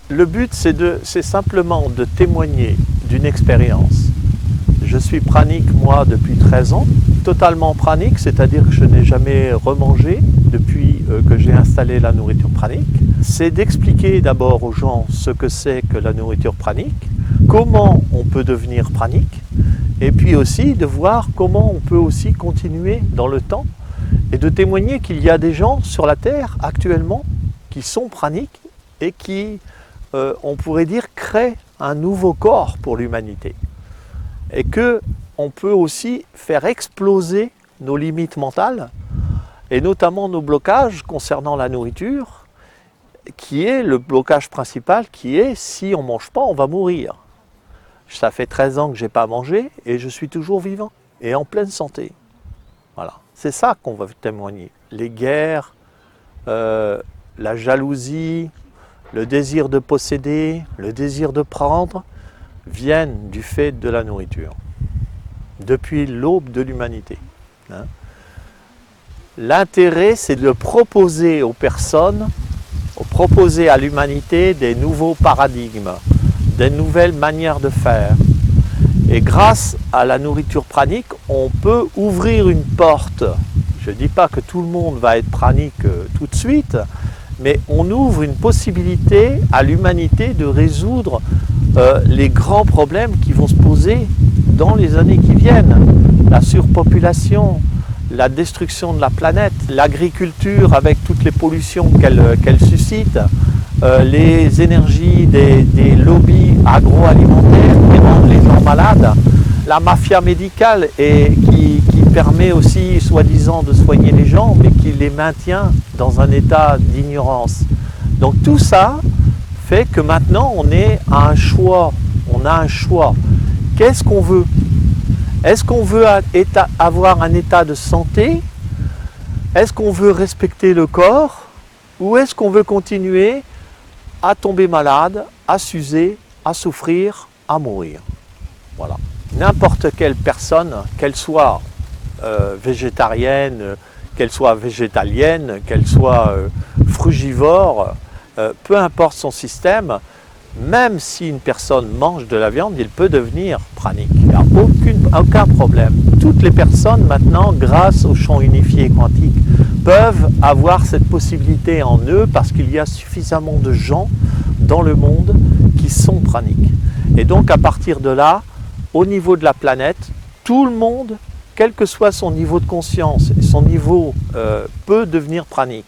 Le but, c'est simplement de témoigner d'une expérience. Je suis pranique, moi, depuis 13 ans, totalement pranique, c'est-à-dire que je n'ai jamais remangé depuis que j'ai installé la nourriture pranique. C'est d'expliquer d'abord aux gens ce que c'est que la nourriture pranique, comment on peut devenir pranique, et puis aussi de voir comment on peut aussi continuer dans le temps, et de témoigner qu'il y a des gens sur la Terre actuellement qui sont praniques et qui, on pourrait dire, créent un nouveau corps pour l'humanité. Et qu'on peut aussi faire exploser nos limites mentales, et notamment nos blocages concernant la nourriture, qui est le blocage principal, qui est si on ne mange pas, on va mourir. Ça fait 13 ans que je n'ai pas mangé et je suis toujours vivant et en pleine santé. Voilà, c'est ça qu'on va témoigner. Les guerres, la jalousie, le désir de posséder, le désir de prendre, viennent du fait de la nourriture, depuis l'aube de l'humanité. L'intérêt, c'est de proposer aux personnes, proposer à l'humanité des nouveaux paradigmes, des nouvelles manières de faire. Et grâce à la nourriture pranique, on peut ouvrir une porte. Je ne dis pas que tout le monde va être pranique tout de suite, mais on ouvre une possibilité à l'humanité de résoudre les grands problèmes qui vont se poser dans les années qui viennent. La surpopulation, la destruction de la planète, l'agriculture avec toutes les pollutions qu'elle suscite, les énergies des lobbies agroalimentaires qui rendent les gens malades, la mafia médicale qui permet aussi soi-disant de soigner les gens mais qui les maintient dans un état d'ignorance. Donc tout ça fait que maintenant on est à un choix, on a un choix. Qu'est-ce qu'on veut? Est-ce qu'on veut avoir un état de santé? Est-ce qu'on veut respecter le corps? Ou est-ce qu'on veut continuer à tomber malade, à s'user, à souffrir, à mourir? Voilà. N'importe quelle personne, qu'elle soit végétarienne, qu'elle soit végétalienne, qu'elle soit frugivore, peu importe son système, même si une personne mange de la viande, il peut devenir pranique. Il n'y a aucun problème. Toutes les personnes maintenant, grâce au champ unifié quantique, peuvent avoir cette possibilité en eux parce qu'il y a suffisamment de gens dans le monde qui sont praniques. Et donc à partir de là, au niveau de la planète, tout le monde, quel que soit son niveau de conscience et son niveau, peut devenir pranique.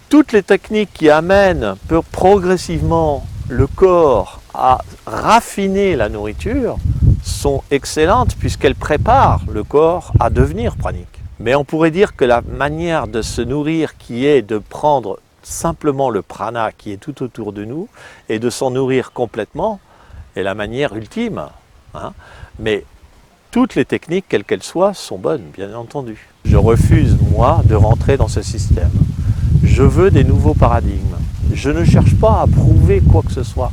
Toutes les techniques qui amènent progressivement le corps à raffiner la nourriture sont excellentes puisqu'elles préparent le corps à devenir pranique. Mais on pourrait dire que la manière de se nourrir qui est de prendre simplement le prana qui est tout autour de nous et de s'en nourrir complètement est la manière ultime. Mais toutes les techniques, quelles qu'elles soient, sont bonnes, bien entendu. Je refuse, moi, de rentrer dans ce système. Je veux des nouveaux paradigmes. Je ne cherche pas à prouver quoi que ce soit.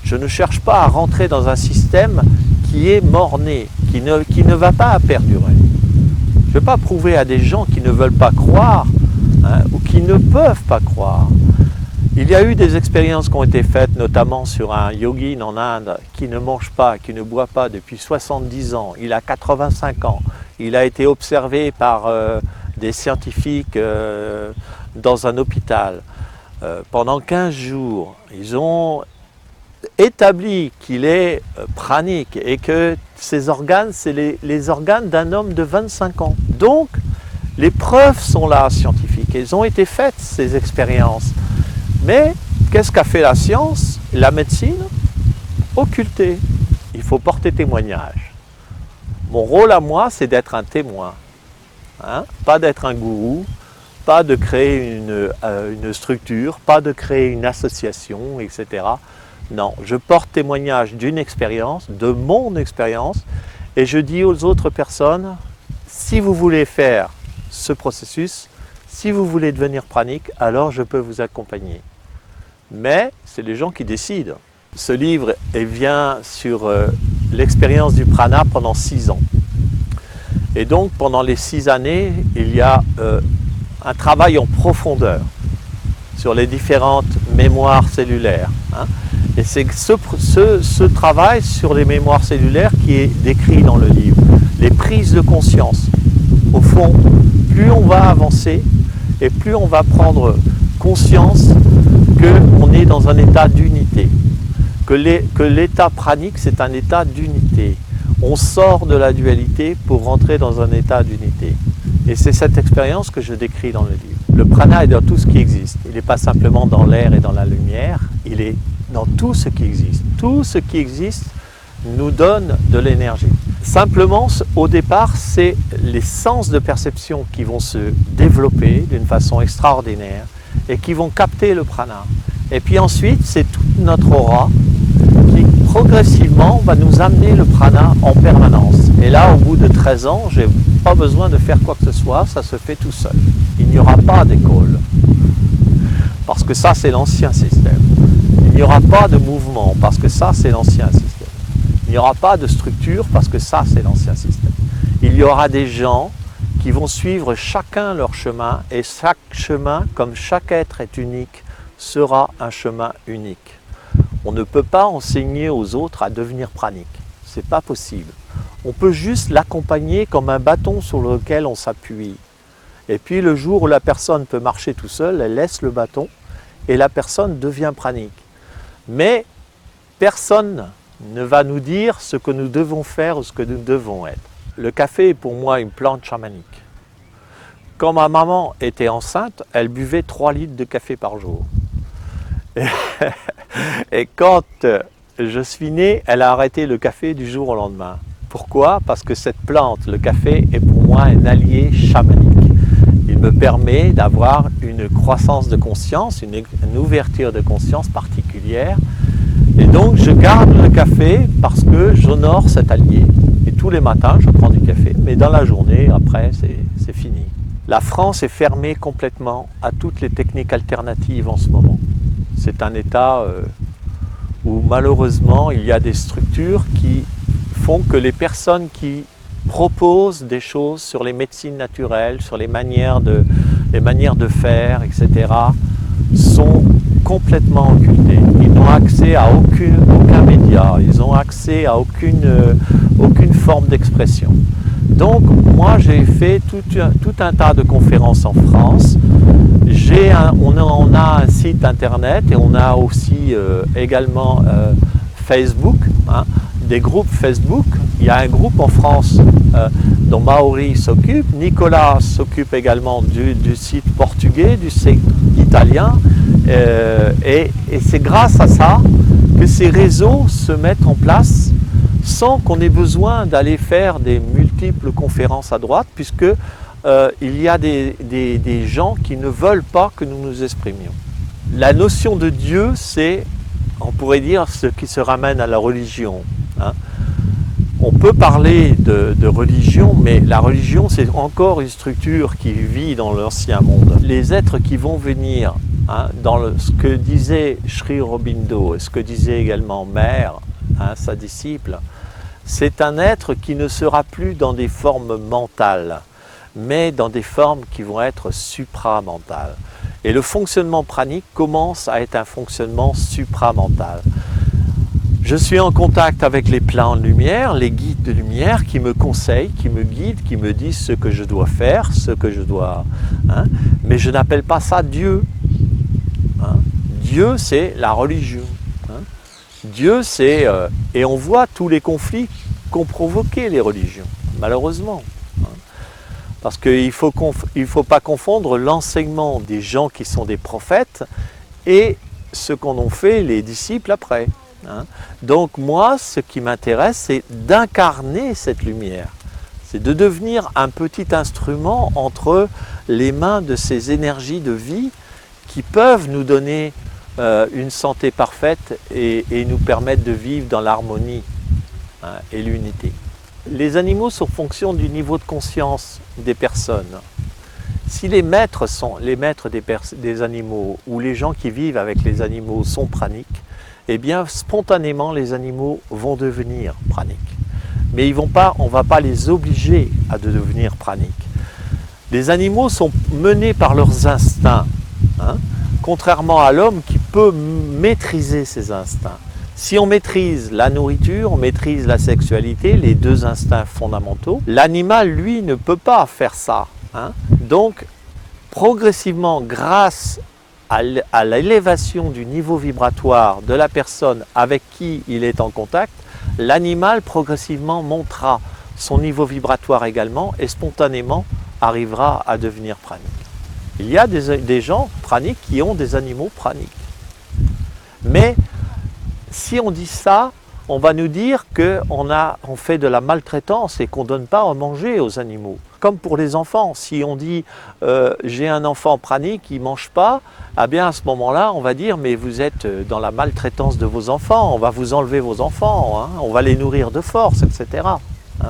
Je ne cherche pas à rentrer dans un système qui est mort-né, qui ne va pas perdurer. Je ne veux pas prouver à des gens qui ne veulent pas croire ou qui ne peuvent pas croire. Il y a eu des expériences qui ont été faites, notamment sur un yogin en Inde qui ne mange pas, qui ne boit pas depuis 70 ans. Il a 85 ans. Il a été observé par des scientifiques dans un hôpital. Pendant 15 jours, ils ont établi qu'il est pranique et que ses organes, c'est les organes d'un homme de 25 ans. Donc, les preuves sont là scientifiques. Elles ont été faites, ces expériences. Mais qu'est-ce qu'a fait la science, la médecine? Occulter. Il faut porter témoignage. Mon rôle à moi, c'est d'être un témoin. Pas d'être un gourou, pas de créer une structure, pas de créer une association, etc. Non, je porte témoignage d'une expérience, de mon expérience, et je dis aux autres personnes, si vous voulez faire ce processus, si vous voulez devenir pranique, alors je peux vous accompagner. Mais c'est les gens qui décident. Ce livre vient sur l'expérience du prana pendant 6 ans. Et donc pendant les 6 années, il y a un travail en profondeur. sur les différentes mémoires cellulaires. Hein. Et c'est ce travail sur les mémoires cellulaires qui est décrit dans le livre. Les prises de conscience. Au fond, plus on va avancer et plus on va prendre conscience qu'on est dans un état d'unité. Que l'état pranique, c'est un état d'unité. On sort de la dualité pour rentrer dans un état d'unité. Et c'est cette expérience que je décris dans le livre. Le prana est dans tout ce qui existe. Il n'est pas simplement dans l'air et dans la lumière, il est dans tout ce qui existe. Tout ce qui existe nous donne de l'énergie. Simplement, au départ, c'est les sens de perception qui vont se développer d'une façon extraordinaire et qui vont capter le prana. Et puis ensuite, c'est toute notre aura qui progressivement va nous amener le prana en permanence. Et là, au bout de 13 ans, je n'ai pas besoin de faire quoi que ce soit, ça se fait tout seul. Il n'y aura pas d'école. Parce que ça, c'est l'ancien système. Il n'y aura pas de mouvement, parce que ça, c'est l'ancien système. Il n'y aura pas de structure, parce que ça, c'est l'ancien système. Il y aura des gens qui vont suivre chacun leur chemin, et chaque chemin, comme chaque être est unique, sera un chemin unique. On ne peut pas enseigner aux autres à devenir pranique. Ce n'est pas possible. On peut juste l'accompagner comme un bâton sur lequel on s'appuie. Et puis le jour où la personne peut marcher tout seul, elle laisse le bâton et la personne devient pranique. Mais personne ne va nous dire ce que nous devons faire ou ce que nous devons être. Le café est pour moi une plante chamanique. Quand ma maman était enceinte, elle buvait 3 litres de café par jour. Et quand je suis né, elle a arrêté le café du jour au lendemain. Pourquoi? Parce que cette plante, le café, est pour moi un allié chamanique. Il me permet d'avoir une croissance de conscience, une ouverture de conscience particulière. Et donc je garde le café parce que j'honore cet allié. Et tous les matins, je prends du café, mais dans la journée, après, c'est fini. La France est fermée complètement à toutes les techniques alternatives en ce moment. C'est un état où malheureusement il y a des structures qui font que les personnes qui proposent des choses sur les médecines naturelles, sur les manières de faire, etc., sont complètement occultées. Ils n'ont accès à aucun média, ils n'ont accès à aucune forme d'expression. Donc moi j'ai fait tout un tas de conférences en France. On a un site internet et on a aussi également Facebook, hein, des groupes Facebook. Il y a un groupe en France dont Maori s'occupe, Nicolas s'occupe également du site portugais, du site italien, et c'est grâce à ça que ces réseaux se mettent en place sans qu'on ait besoin d'aller faire des multiples conférences à droite, puisque il y a des gens qui ne veulent pas que nous nous exprimions. La notion de Dieu, c'est, on pourrait dire, ce qui se ramène à la religion. Hein. On peut parler de religion, mais la religion, c'est encore une structure qui vit dans l'ancien monde. Les êtres qui vont venir, hein, ce que disait Sri Aurobindo, et ce que disait également Mère, hein, sa disciple, c'est un être qui ne sera plus dans des formes mentales, mais dans des formes qui vont être supramentales. Et le fonctionnement pranique commence à être un fonctionnement supramental. Je suis en contact avec les plans de lumière, les guides de lumière qui me conseillent, qui me guident, qui me disent ce que je dois faire, ce que je dois... Hein, mais je n'appelle pas ça Dieu. Hein. Dieu, c'est la religion. Hein. Dieu, c'est... et on voit tous les conflits qu'ont provoqués les religions, malheureusement. Parce qu'il ne faut pas confondre l'enseignement des gens qui sont des prophètes et ce qu'en ont fait les disciples après. Hein. Donc moi, ce qui m'intéresse, c'est d'incarner cette lumière. C'est de devenir un petit instrument entre les mains de ces énergies de vie qui peuvent nous donner une santé parfaite et nous permettre de vivre dans l'harmonie, hein, et l'unité. Les animaux sont fonction du niveau de conscience des personnes. Si les maîtres sont les maîtres des animaux ou les gens qui vivent avec les animaux sont praniques, eh bien spontanément les animaux vont devenir praniques. Mais on ne va pas les obliger à devenir praniques. Les animaux sont menés par leurs instincts. Hein. contrairement à l'homme qui peut maîtriser ses instincts. Si on maîtrise la nourriture, on maîtrise la sexualité, les deux instincts fondamentaux, l'animal, lui, ne peut pas faire ça. Donc, progressivement, grâce à l'élévation du niveau vibratoire de la personne avec qui il est en contact, l'animal progressivement montera son niveau vibratoire également et spontanément arrivera à devenir pranique. Il y a des gens praniques qui ont des animaux praniques. Mais si on dit ça, on va nous dire qu'on fait de la maltraitance et qu'on ne donne pas à manger aux animaux. Comme pour les enfants, si on dit j'ai un enfant pranique, il ne mange pas, eh bien à ce moment-là, on va dire mais vous êtes dans la maltraitance de vos enfants, on va vous enlever vos enfants, on va les nourrir de force, etc.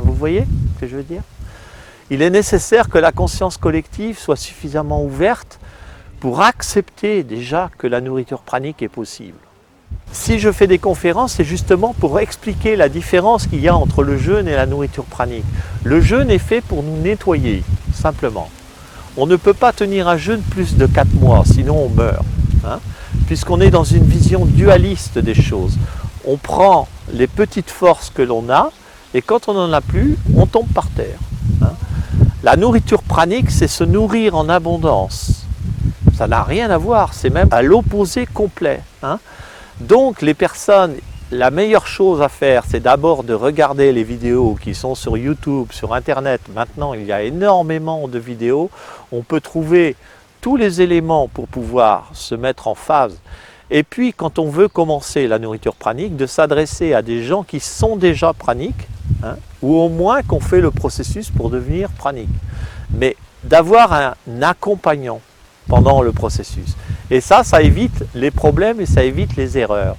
Vous voyez ce que je veux dire? Il est nécessaire que la conscience collective soit suffisamment ouverte pour accepter déjà que la nourriture pranique est possible. Si je fais des conférences, c'est justement pour expliquer la différence qu'il y a entre le jeûne et la nourriture pranique. Le jeûne est fait pour nous nettoyer, simplement. On ne peut pas tenir un jeûne plus de 4 mois, sinon on meurt. Puisqu'on est dans une vision dualiste des choses. On prend les petites forces que l'on a, et quand on n'en a plus, on tombe par terre. La nourriture pranique, c'est se nourrir en abondance. Ça n'a rien à voir, c'est même à l'opposé complet. Donc les personnes, la meilleure chose à faire, c'est d'abord de regarder les vidéos qui sont sur YouTube, sur Internet. Maintenant, il y a énormément de vidéos. On peut trouver tous les éléments pour pouvoir se mettre en phase. Et puis, quand on veut commencer la nourriture pranique, de s'adresser à des gens qui sont déjà praniques, ou au moins qu'on fait le processus pour devenir pranique. Mais d'avoir un accompagnant pendant le processus. Et ça évite les problèmes et ça évite les erreurs.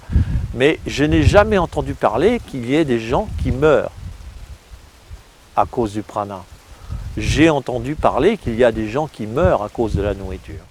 Mais je n'ai jamais entendu parler qu'il y ait des gens qui meurent à cause du prana. J'ai entendu parler qu'il y a des gens qui meurent à cause de la nourriture.